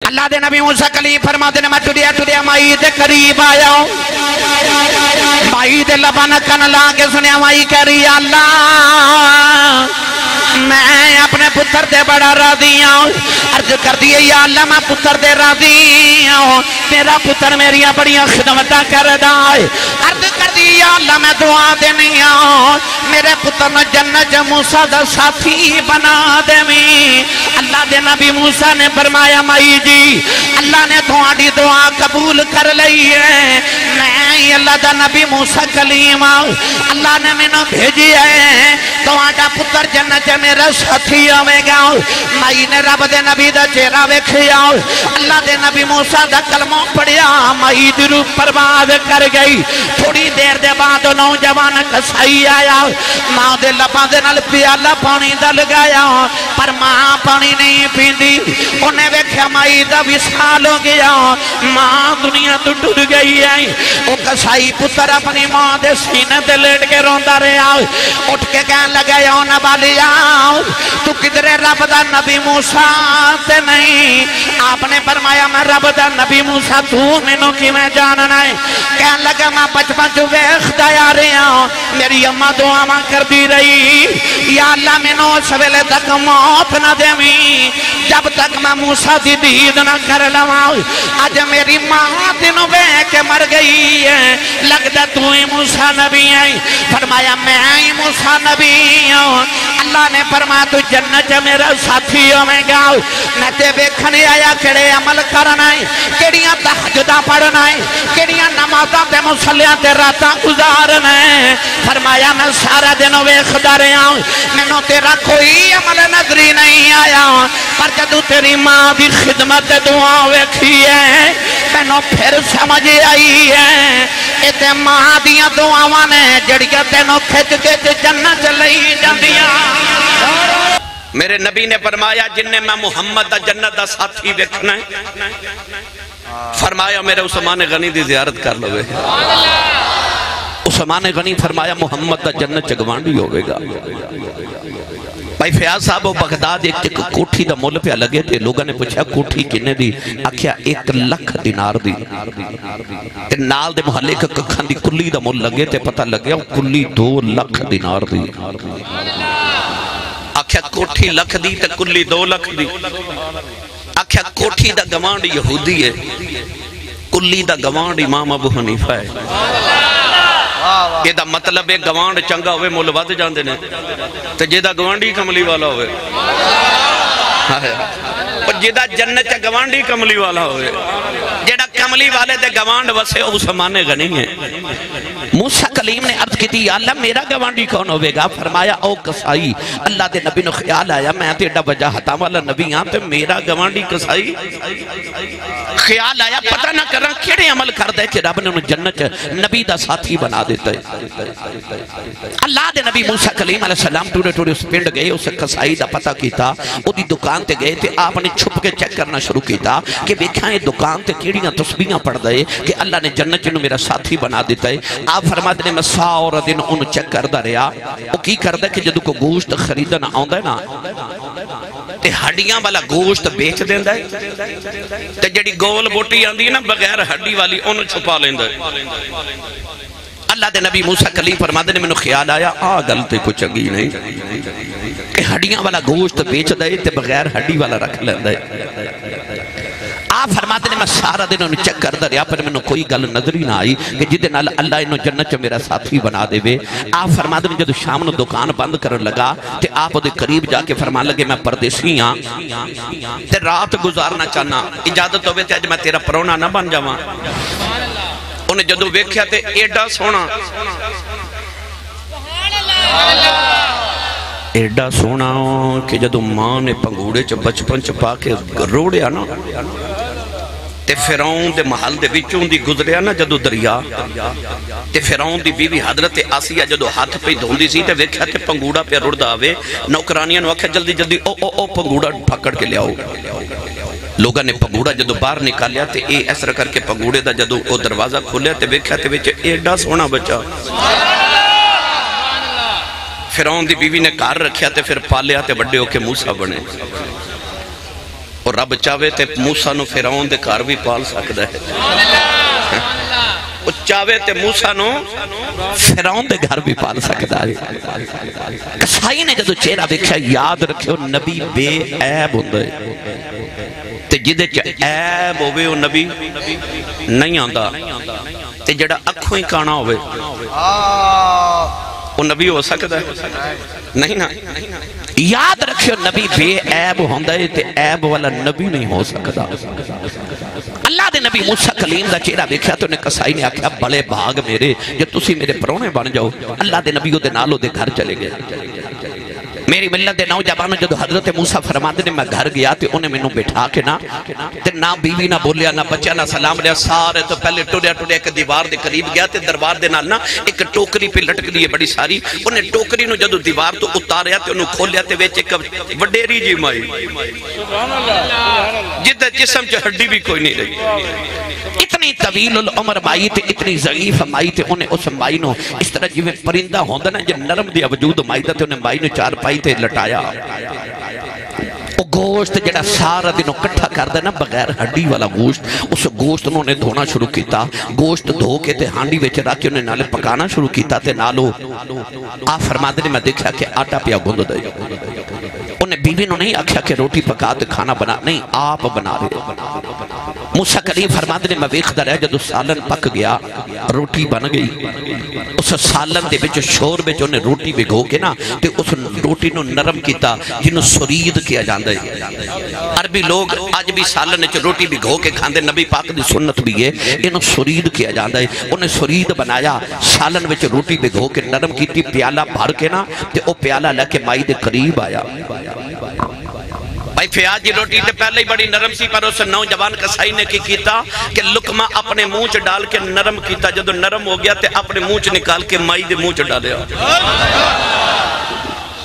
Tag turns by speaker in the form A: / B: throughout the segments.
A: اللہ دے نبی موسیٰ کلیم فرماتے ہیں میں ٹڑیا مائی دے قریب آیا ہوں مائی دے لبن کن لا کے سنیا مائی کہہ رہی اللہ میں اپنے پتر دے بڑا راضی ہوں عرض کر دیئے یا اللہ میں پتر دے راضی ہوں میرا پتر میری بڑیاں خدمتاں کر دائے عرض کر دیئے یا اللہ میں دعا دینی ہوں میرے پتر نے جنت موسیٰ دا ساتھی بنا دے میں اللہ دے نبی موسیٰ نے فرمایا مائی جی اللہ نے تمہاری دعا قبول کر لئی ہے میں اللہ دا نبی موسیٰ کلیم اللہ نے میں نے بھیجی ہے تمہارا پتر جنت میرا ساتھی آوے گا مائی نے رب دے نبی دا چہرہ ویکھیا اللہ دے نبی موسیٰ دا کلمہ پڑھیا مائی دی روح پرواز کر گئی تھوڑی دیر دے بعد نوجوان کسائی آیا ماں دے لباں دے نال پیالہ پانی دا لگایا پر ماں پانی نہیں پیندی انہیں ویکھیا مائی دا وصال ہو گیا ماں دنیا تو ٹر گئی ہے وہ کسائی پتر اپنی ماں دے سینے دے لیٹ کے روندہ رہا اٹھ کے کہنے لگا یا نبالیا تو کدھرے رب دا نبی موسیٰ تے نہیں آپ نے فرمایا میں رب دا نبی موسیٰ تو منوں کی میں جاننا ہے کہنے لگا میں بچپن جو ویخ دایا رہا میری اممہ دعا ماں کر دی رہی یا اللہ منوں سویلے تک موت نہ دے میں جب تک میں موسیٰ دی دید نہ کر لواں آج میری ماں دنوں بے کے مر گئی ہے لگتا تو ہی موسیٰ نبی ہے فرمایا میں ہی موسیٰ نبی ہوں اللہ نے فرمایا تو جنت میرا ساتھی ہوئے گا میں تے بیکھنے آیا کڑے عمل کرنا ہے کڑیاں تحجدہ پڑھنا ہے کڑیاں نمازاں تے مسلیاں تے راتاں گزارنا ہے فرمایا میں سارا دنوں ویکھدا رہا ہوں مینوں تیرا کوئی عمل نظری نہیں آیا پر جدو تیری ماں دی خدمت دعا ویکھی ہے مینوں پھر سمجھ آئی ہے اتے ماں دیاں دعاواں نے جڑیاں تینوں کھچ کے جنت لئی جاندیاں میرے نبی نے فرمایا جن نے میں محمد دا جنت دا ساتھی دیکھنا ہے فرمایا میرے عثمان غنی دی زیارت کر لوے عثمان غنی فرمایا محمد دا جنت چگوانڈی ہوئے گا بھائی فیاض صاحب و بغداد ایک کوٹھی دا مول پہ لگے تھے لوگوں نے پوچھا کوٹھی کنے دی آکھیا 1 لکھ دینار دی تے نال دے محلے کا ککھان دی کلی دا مول لگے تھے پتہ لگیا کلی 2 لکھ دینار دی آکھیا کوٹھی لکھ دی تے کلی 2 لکھ دی آکھیا کوٹھی دا گوانڈ یہودی ہے کلی دا گوانڈ امام ابو حنیفہ ہے یہ دا مطلب ہے گوانڈ چنگا ہوئے مول ود جاندے نے تے جیدہ گوانڈی کملی والا ہوئے اور جیدہ جنت گوانڈی کملی والا ہوئے جیدہ کملی والے دے گوانڈ وسے عثمان غنی ہیں موسیٰ کلیم نے عرض کی تھی یا اللہ میرا گوانڈی کون ہوئے گا فرمایا او کسائی اللہ دے نبی نے خیال آیا میں تیڑا وجہ ہتا والا نبی ہاں تے میرا گوانڈی کسائی خیال آیا پتہ نہ کرنا کیڑے عمل کر دے کہ رب نے انہوں جنت نبی دا ساتھی بنا دیتا ہے اللہ دے نبی موسیٰ کلیم علیہ السلام ٹوڑے اس پنڈ گئے اسے کسائی دا پتہ کیتا وہ دی دکان تے گئے تھے آپ نے چھپ کے چیک کرنا شروع کیتا کہ بیکھائیں دکان تے کیڑیاں تسبیحاں پڑھ دے کہ اللہ نے جنت جنہوں میرا ساتھی بنا دیتا ہے آپ فرماتے نے میں ساورا دن انہوں چیک کر دا رہا وہ کی کر دا کہ جدو کو گوشت خریدنا آن ہے نا تے ہڈیاں والا گوشت بیچ دیں دا ہے تے جڑی گول بوٹی آن دی نا بغیر ہڈی والی انہوں چھپا لیں دا ہے اللہ دے نبی موسیٰ کلیم فرماتے نے میں نے خیال آیا گلتے کو چنگی نہیں کہ ہڈیاں والا گوشت بیچ دے تے بغیر ہڈی والا رکھ لیں دا ہے آپ فرماتے نے میں سارا دن انہوں چیک کر دا رہا پر میں نے کوئی گل نظری نہ آئی کہ جدے نال اللہ انہوں جنت میرا ساتھی بنا دے وے آپ فرماتے نے جدو شام نے دکان بند کرن لگا تے آپ دے قریب جا کے فرمان لگے میں پردیسی ہاں تے رات گزارنا چاہنا اجازت ہوئے تے آج میں تیرا پرونا نہ بن جاواں انہیں جدو ویکھیا تے ایڈا سونا ایڈا سونا کہ جدو ماں نے پنگوڑے چ بچپن چ پا کے روڑیا نا تے فرعون دے محل دے وچوں دی گزریا نا جدو دریا تے فرعون دی بیوی حضرت آسیہ جدو ہاتھ پہ دھوندی سی تے ویکھیا تے پنگوڑا پہ رڑدا آوے نوکرانیاں نو آکھیا جلدی جلدی او پنگوڑا پکڑ کے لیاؤ لوگاں نے پنگوڑا جدو باہر نکالیا تے اے ایسر کر کے پنگوڑے دا جدو او دروازہ کھولیا تے ویکھیا تے وچ ایڈا سونا بچا فرعون دی بیوی نے کار رکھیا تے پھر پالیا تے بڑے ہو کے موسیٰ بنے اور
B: رب چاہے تے موسیٰ نو فرعون دے گھر بھی پال سکتا ہے وہ چاہے تے موسیٰ نو
A: فرعون دے گھر بھی پال سکتا ہے کسائی نے جدو چہرہ دیکھا یاد رکھے نبی بے عیب ہوندے تے جدے عیب ہوئے وہ نبی نہیں آندا تے جڑا اکھوں ہی کانا ہوئے وہ نبی ہو سکتا ہے نہیں نا یاد رکھو نبی بے عیب ہوندہ ہے تے عیب والا نبی نہیں ہو سکتا اللہ دے نبی موسیٰ کلیم دا چہرہ دیکھا تو انہیں کسائی نے آکھا بڑے بھاگ میرے جو تسی میرے پرونے بن جاؤ اللہ دے نبیوں دے نالوں دے گھر چلے گئے میری ملت دے نوجوانوں جدو حضرت موسیٰ فرماتے نے میں گھر گیا تے انہیں میں نو بٹھا کے نہ بیوی نہ بولیا نہ بچہ نہ سلام لیا سارے تو پہلے ٹوڑیا ایک دیوار دے قریب گیا تے دربار دے نال نا ایک ٹوکری پہ لٹک دیئے بڑی ساری انہیں ٹوکری نو جدو دیوار تو اتاریا تے انہوں کھولیا تے ویچ ایک وڈیری جی مائی جدہ جسم چا ہڈی بھی کوئی نہیں رہی اتنی طویل العمر مائی تے اتنی ضعیف مائی تے انہیں اس مائی نو اس طرح جی میں پرندہ ہوندہ نا جب نرم دیا وجود مائی تے انہیں مائی نو چار پائی تے لٹایا وہ گوشت جڑا سارا دنوں کٹھا کر دینا بغیر ہڈی والا گوشت اس گوشت انہوں نے دھونا شروع کیتا گوشت دھو کے تے ہانڈی ویچ رکھ کے انہیں نالے پکانا شروع کیتا تے نالو آپ فرما دے میں دیکھا کہ آٹا پیا گند دے انہیں بیوی نو نہیں آکھیا کہ روٹی پکا تے کھانا بنا نہیں آپ بنا رہے موسیٰ کلیم فرما دے میں ویکھدا رہا جدو سالن پک گیا روٹی بن گئی اس سالن دے بچ شور بچ انہیں روٹی بگھو کے نا تے اس روٹی نو نرم کیتا جنہوں سرید کیا جاندہ ہے عربی لوگ آج بھی سالن چ روٹی بگھو کے کھاندے نبی پاک دی سنت بھی ہے انہوں سرید کیا جاندہ ہے انہیں سرید بنایا سالن بچ روٹی بگھو کے نرم کیتی پیالہ بھر کے نا تے او پیالہ لے کے مائی دے قریب آیا بھائی فیاض جی روٹی تے پہلے ہی بڑی نرم سی پر اس نوجوان کسائی نے کی کیتا کہ لقمہ اپنے منہ ڈال کے نرم کیتا جدو نرم ہو گیا تے اپنے منہ نکال کے مائی دے منہ ڈالیا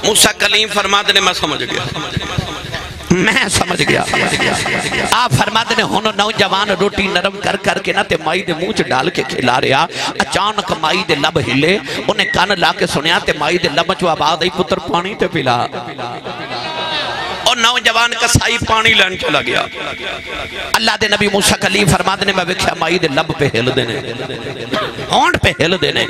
A: موسیٰ کلیم فرماتے نے میں سمجھ گیا آپ فرماتے نے ہونو نوجوان روٹی نرم کر کے نا تے مائی دے منہ ڈال کے کھلا رہا اچانک مائی دے لب ہلے انہیں کان لا کے سنیا تے مائی دے لب چو آباد آئی پتر پانی تے پلا اور نوجوان کسائی پانی لین چلا گیا اللہ دے نبی موسیٰ کلیم فرماتے نے میں وکھیا مائی دے لب پہ ہل دینے ہونٹ پہ ہل دینے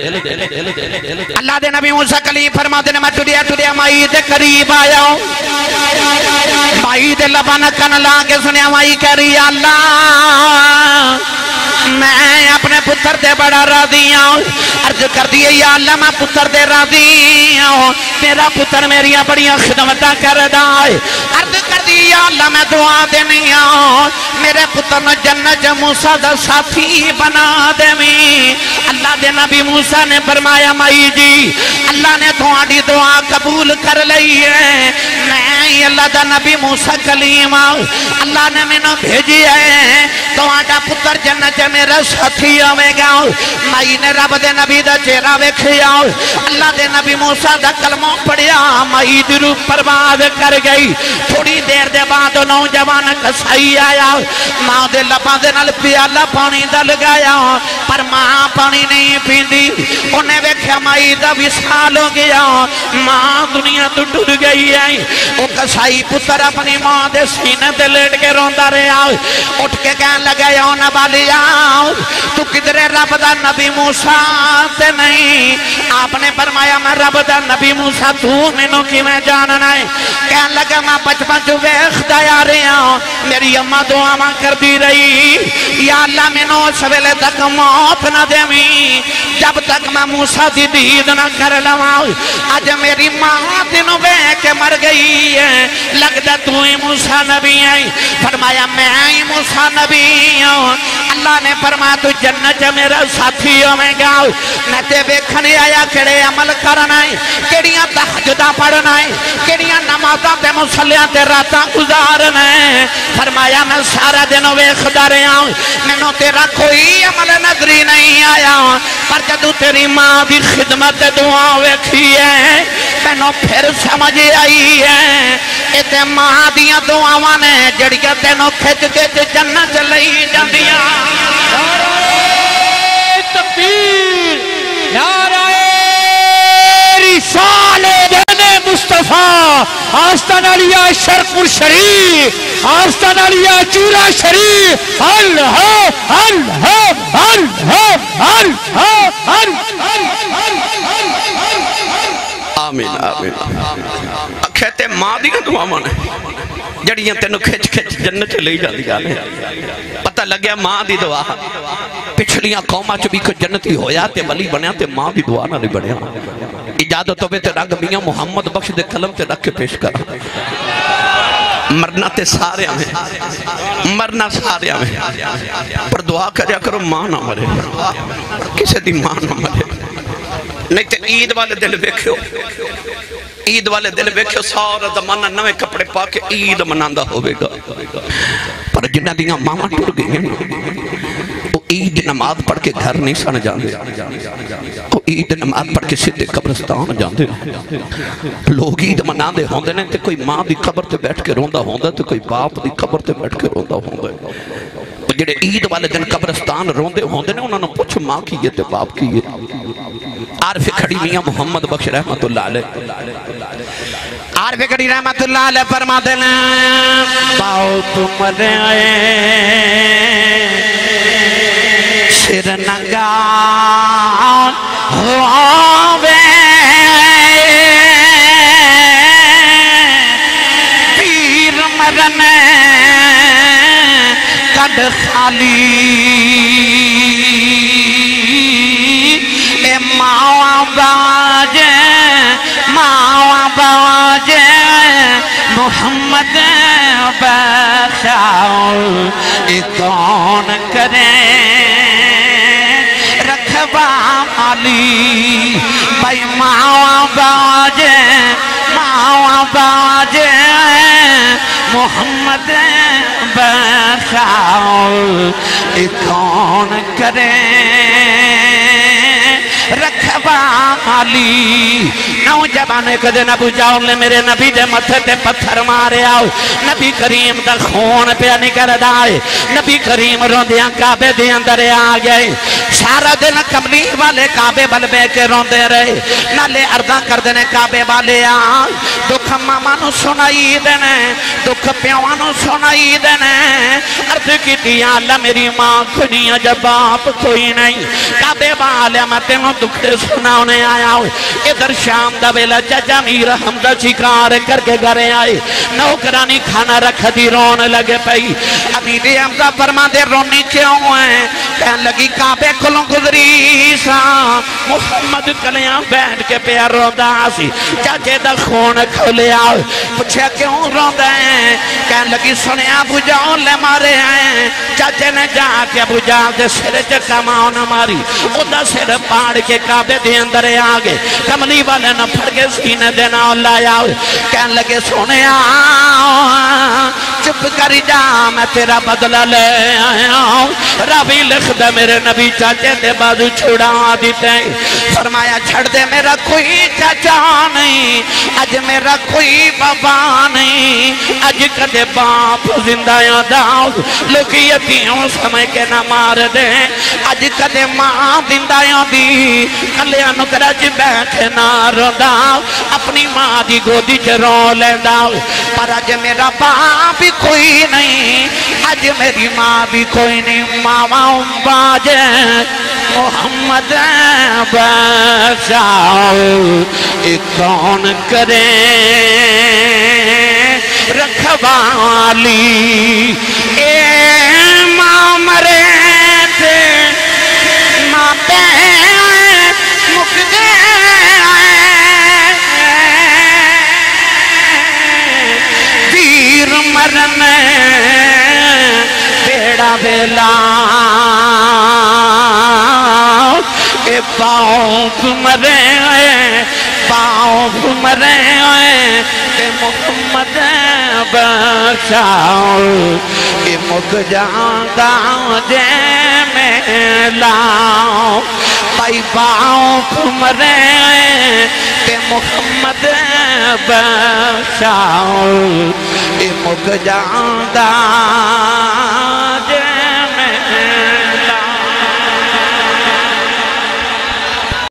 A: اللہ دے نبی موسیٰ کلیم فرماتے نے میں ٹوڑیا مائی دے قریب آیا ہوں مائی دے لبانا کن لا کے سنیا مائی کہہ رہی اللہ میں اپنے پتر دے بڑا راضی ہوں عرض کر دیئے یا اللہ میں پتر دے راضی ہوں تیرا پتر میری بڑیاں خدمتہ کر دائے عرض کر دیئے یا اللہ میں دعا دینی ہوں میرے پتر نے جنت موسیٰ دا ساتھی بنا دے میں اللہ دے نبی موسیٰ نے فرمایا مائی جی اللہ نے تمہاری دعا قبول کر لئی ہے میں اللہ دا نبی موسیٰ کلیم اللہ نے میں نے بھیجی ہے تمہارا پتر جنت میرا ساتھی آوے گا مائی نے رب دے نبی دا چہرہ ویکھیا اللہ دے نبی موسیٰ دا کلمہ پڑھیا مائی دی روح پرواز کر گئی تھوڑی دیر دے بعد نوجوان کسائی آیا ماں دے لباں دے نال پیالہ پانی دا لگایا پر ماں پانی نہیں پیندی انہیں ویکھیا مائی دا وصال ہو گیا ماں دنیا تو ٹر گئی ہے وہ کسائی پتر اپنی ماں دے سینے دے لیٹ کے روندا رہا اٹھ کے کہنے لگا یا نبالیا تو کدھرے رب دا نبی موسیٰ تے نہیں آپ نے فرمایا میں رب دا نبی موسیٰ تو مینوں کی میں جاننا ہے کہنے لگا میں بچپن جو ویخدا یا رہا ہوں میری اماں دعا ماں کر دی رہی یا اللہ مینوں سویلے تک موت نہ دے میں جب تک میں موسیٰ دی دید نہ کر لواں آج میری ماں دنوں بے کے مر گئی ہے لگتا تو ہی موسیٰ نبی ہے فرمایا میں ہی موسیٰ نبی ہوں اللہ نے فرمایا تو جنت میرا ساتھی ہوئے گا میں تے بیکھنے آیا کڑے عمل کرنا ہے کڑیاں تحجدہ پڑھنا ہے کڑیاں نمازہ تے مسلیاں تے راتاں گزارنا ہے فرمایا میں سارا دنوں ویخدا رہا ہوں میں نو تیرا کوئی عمل نظری نہیں آیا پر جدو تیری ماں دی خدمت دعا ویکھی ہے میں نو پھر سمجھ آئی ہے اتے ماں دیاں دعاواں نے جڑیاں تینوں کھچ کے جنت لئی جاندیاں
C: نعرہ تکبیر نعرہ رسالت مصطفیٰ آستان علیا شرپور شریف آستان علیا چورا شریف اللہ اللہ اللہ اللہ
B: آمین آمین کہتے ماں دی دعا مانے جڑیاں تینوں کھچ کھچ جنت لے جا دیا پتہ لگیا ماں دی دعا پچھلیاں قومہ چو بھی کوئی جنتی ہویا تے ولی بنیا تے ماں دی دعا نہ نہیں بنیا اجازت ہوئے تے رنگ میاں محمد بخش دے قلم تے رکھ کے پیش کر مرنا تے سارے ہمیں مرنا سارے ہمیں پر دعا کریا کرو ماں نہ مرے کسے دی ماں نہ مرے نہیں تے عید والے دل بیکھو عید والے دل بیکھو سارا زمانہ نوے کپڑے پا کے عید مناندہ ہوئے گا پر جنہ دیاں ماما ٹر گئی ہیں وہ عید نماز پڑھ کے گھر نہیں سن جاندے وہ عید نماز پڑھ کے سدھے قبرستان جاندے لوگ عید مناندے ہوندے نے تے کوئی ماں دی قبر تے بیٹھ کے روندہ ہوندہ تے کوئی باپ دی قبر تے بیٹھ کے روندہ ہوندہ جڑے عید والے دن قبرستان روندے ہوندے نے انہوں نے پوچھ ماں کی یہ تے باپ کی یہ عارف کھڑی میاں محمد بخش رحمت اللہ علیہ
A: عارف کھڑی رحمت اللہ علیہ فرما دینا باؤ تم رہے سر نگان ہووے پیر مرنے کد خالی اے ماں باجے محمد بخشاؤ اے کون کرے رکھوالی بھائی ماں باجے محمد بخشاؤ اے کون کرے رکھوالی نوجوانے کدے نبو جاؤ لے میرے نبی دے متھے تے پتھر مارے آؤ نبی کریم دا خون پہ نکل دائے نبی کریم روندیاں کعبے دے اندر آگئے سارا دن کملی والے کعبے بلبے کے روندے رہے نالے ارداں کر دینے کعبے والے آئے دکھ ماما نو سنائی دینے دکھ پیوانو سنائی دینے عرض کی دیا اللہ میری ماں کھنی جب باپ کوئی نہیں کعبے والے متے نو دکھتے سناؤنے آیا ہوئے ادھر شام دا بیلا چچا میر حمدہ چکار کر کے گھرے آئے نوکرانی کھانا رکھ دی رون لگے پئی امیر حمدہ فرما دے رونی کیوں ہیں کہن لگی کعبے کلوں گزری سا محمد کلیاں بیٹھ کے پیا روندہ سی چاچے دا خون کھولے آؤ پوچھے کیوں روندہ ہیں کہن لگی سنے ابو جاؤ لے مارے ہیں چاچے نے جا کے ابو جاؤ دے سر چکا ماؤ نہ ماری ادا سر پاڑ کے کعبے دے اندر آگے کملی والے نہ پھڑ کے سینے دینا اللہ آؤ کہن لگے سنے آؤ چپ کری جا میں تیرا بدلہ لے آؤں ربی لکھ دے میرے نبی چاچے دے بازو چھوڑا دیتے فرمایا چھڑ دے میرا کوئی چاچا نہیں اج میرا کوئی بابا نہیں اج کدے باپ زندہ یاداؤ لوگ یتیوں سمجھ کے نہ مار دے اج کدے ماں زندہ یادی کلیاں نکرج بیٹھے نہ رونداؤ اپنی ماں دی گودی چ رو لینداؤ پر اج میرا باپ بھی کوئی نہیں اج میری ماں بھی کوئی نہیں ماں باجے محمد بخشاؤ اے کون کرے رکھوالی اے ماں مرے تھے ماں پہ مک گئے ویر مرنے بیڑا بیلا اے باؤں مرے باؤں مرے اے محمد بخشاؤ اے مک جاندہ جے میں لاؤ بھائی باؤں مرے اے محمد بخشاؤ اے مک جاندہ